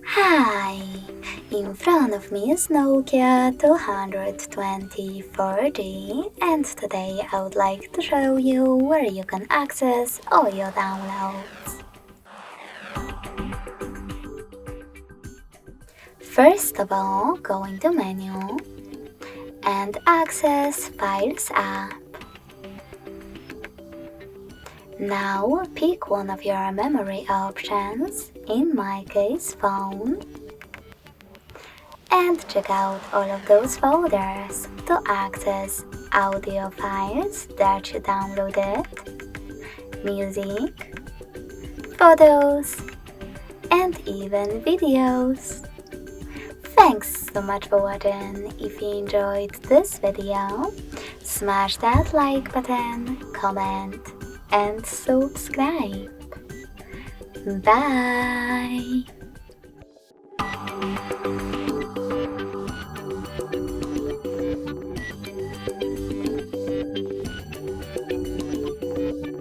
Hi! In front of me is Nokia 220 and today I would like to show you where you can access all your downloads. First of all, go into Menu and access Files app. Now pick one of your memory options, in my case phone, and check out all of those folders to access audio files that you downloaded, music, photos, and even videos. Thanks so much for watching. If you enjoyed this video, smash that like button, comment, and subscribe. Bye!